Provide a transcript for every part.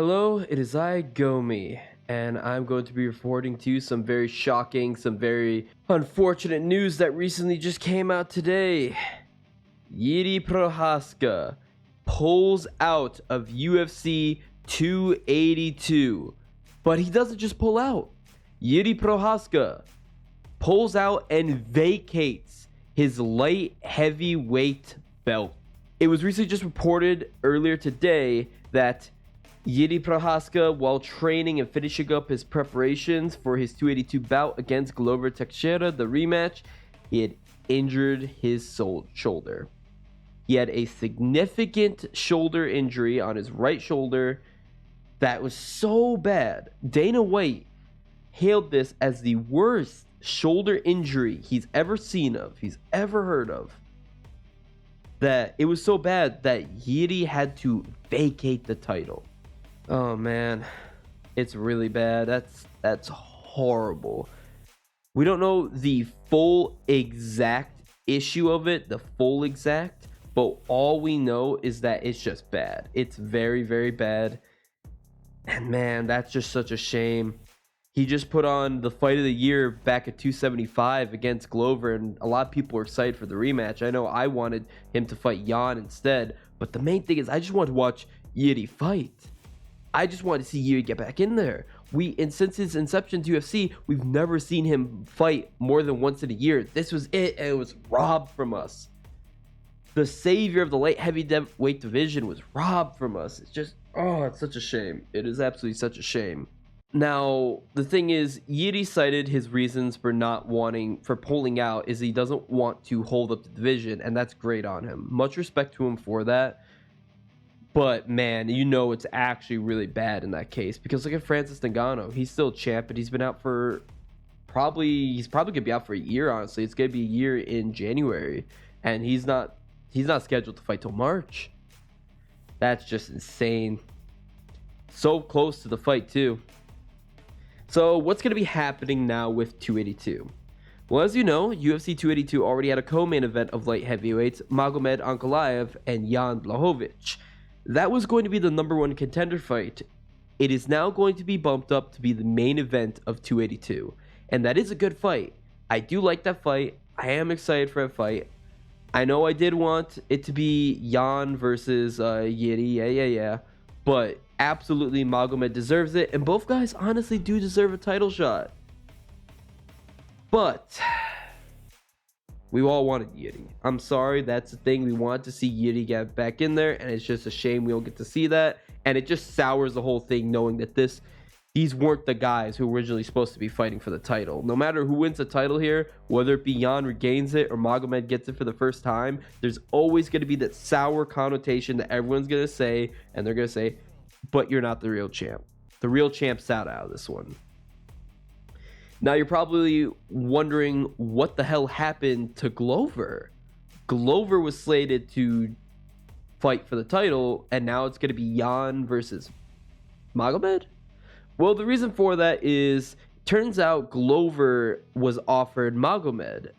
Hello, it is I, Gomi, and I'm going to be reporting to you some very shocking, some very unfortunate news that recently just came out today. Jiri Prochazka pulls out of UFC 282, but he doesn't just pull out. Jiri Prochazka pulls out and vacates his light heavyweight belt. It was recently just reported earlier today that Jiri Prochazka, while training and finishing up his preparations for his 282 bout against Glover Teixeira, the rematch, he had injured his shoulder. He had a significant shoulder injury on his right shoulder that was so bad. Dana White hailed this as the worst shoulder injury he's ever heard of. That it was so bad that Jiri had to vacate the title. Oh man, it's really bad. That's horrible. We don't know the full exact issue of it, but all we know is that it's just bad. It's very, very bad. And man, that's just such a shame. He just put on the fight of the year back at 275 against Glover, and a lot of people were excited for the rematch. I know I wanted him to fight Jan instead, but the main thing is I just wanted to watch Jiri fight. I just wanted to see Jiri get back in there. And since his inception to UFC, we've never seen him fight more than once in a year. This was it, and it was robbed from us. The savior of the light heavyweight division was robbed from us. It's just, it's such a shame. It is absolutely such a shame. Now, the thing is, Jiri cited his reasons for pulling out is he doesn't want to hold up the division, and that's great on him. Much respect to him for that. But man, it's actually really bad in that case, because look at Francis Ngannou. He's still champ, but he's been out for he's probably gonna be out for a year. Honestly, it's gonna be a year in January, and he's not scheduled to fight till March. That's just insane. So close to the fight too. So what's gonna be happening now with 282? Well, as you know, UFC 282 already had a co-main event of light heavyweights, Magomed Ankalaev and Jan Blachowicz. That was going to be the number one contender fight. It is now going to be bumped up to be the main event of 282. And that is a good fight. I do like that fight. I am excited for that fight. I know I did want it to be Jan versus Jiri. Yeah. But absolutely, Magomed deserves it. And both guys honestly do deserve a title shot. But we all wanted Jiri. I'm sorry, that's the thing. We want to see Jiri get back in there, and it's just a shame we don't get to see that. And it just sours the whole thing knowing that these weren't the guys who were originally supposed to be fighting for the title. No matter who wins the title here, whether it be Jan regains it or Magomed gets it for the first time, there's always going to be that sour connotation that everyone's going to say, and they're going to say, but you're not the real champ. The real champ sat out of this one. Now, you're probably wondering what the hell happened to Glover. Glover was slated to fight for the title, and now it's going to be Jan versus Magomed? Well, the reason for that is, turns out Glover was offered Magomed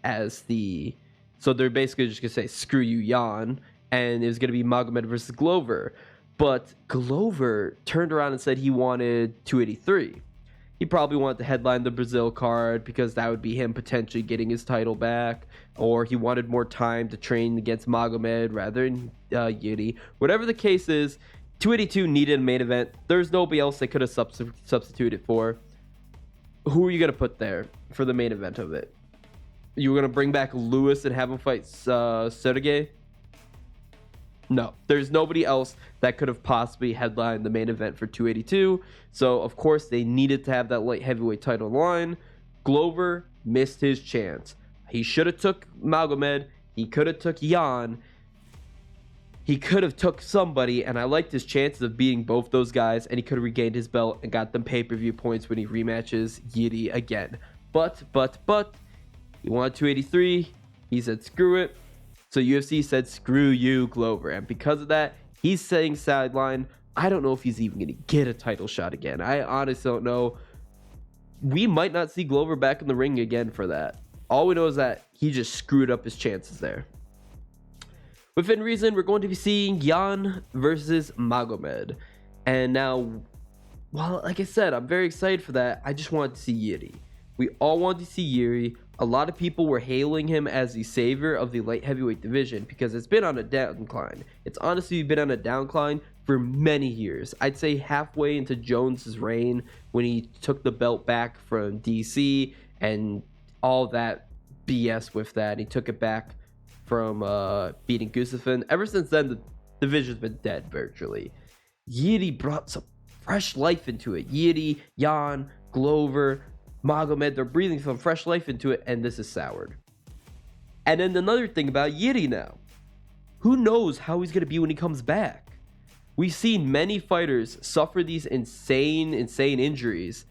so they're basically just going to say, screw you, Jan, and it was going to be Magomed versus Glover. But Glover turned around and said he wanted 283. He probably wanted to headline the Brazil card because that would be him potentially getting his title back, or he wanted more time to train against Magomed rather than Jiri. Whatever the case is, 282 needed a main event. There's nobody else they could have substituted for. Who are you going to put there for the main event of it? You were going to bring back Lewis and have him fight Sergey? No, there's nobody else that could have possibly headlined the main event for 282. So, of course, they needed to have that light heavyweight title on the line. Glover missed his chance. He should have took Magomed. He could have took Jan. He could have took somebody, and I liked his chances of beating both those guys, and he could have regained his belt and got them pay-per-view points when he rematches Jiri again. But, he wanted 283. He said, screw it. So UFC said, screw you, Glover. And because of that, he's saying sideline. I don't know if he's even going to get a title shot again. I honestly don't know. We might not see Glover back in the ring again for that. All we know is that he just screwed up his chances there. Within reason, we're going to be seeing Jan versus Magomed. And now, well, like I said, I'm very excited for that. I just wanted to see Jiri. We all wanted to see Jiri. A lot of people were hailing him as the savior of the light heavyweight division because it's been on a downcline. It's honestly been on a downcline for many years. I'd say halfway into Jones's reign when he took the belt back from DC and all that BS with that. He took it back from beating Gustafsson. Ever since then, the division's been dead virtually. Jiri brought some fresh life into it. Jiri, Jan, Glover, Magomed, they're breathing some fresh life into it, and this is soured. And then another thing about Jiri now. Who knows how he's going to be when he comes back? We've seen many fighters suffer these insane injuries.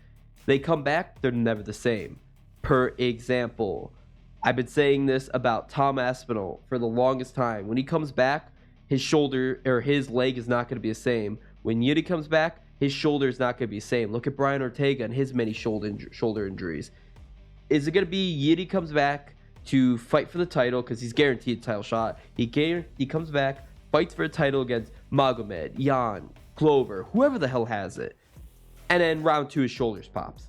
They come back, they're never the same. Per example, I've been saying this about Tom Aspinall for the longest time. When he comes back, his shoulder or his leg is not going to be the same. When Jiri comes back, his shoulder is not going to be the same. Look at Brian Ortega and his many shoulder injuries. Is it going to be Jiri comes back to fight for the title because he's guaranteed a title shot? He comes back, fights for a title against Magomed, Jan, Glover, whoever the hell has it. And then round 2, his shoulders pops.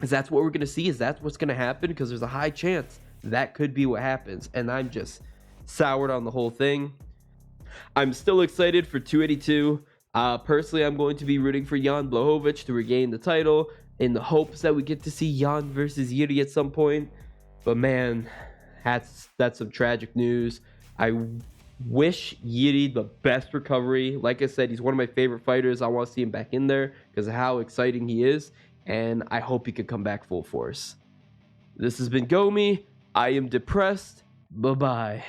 Is that what we're going to see? Is that what's going to happen? Because there's a high chance that could be what happens. And I'm just soured on the whole thing. I'm still excited for 282. Personally, I'm going to be rooting for Jan Blachowicz to regain the title in the hopes that we get to see Jan versus Jiri at some point. But man, that's some tragic news. I wish Jiri the best recovery. Like I said, he's one of my favorite fighters. I want to see him back in there because of how exciting he is. And I hope he could come back full force. This has been Gomi. I am depressed. Bye-bye.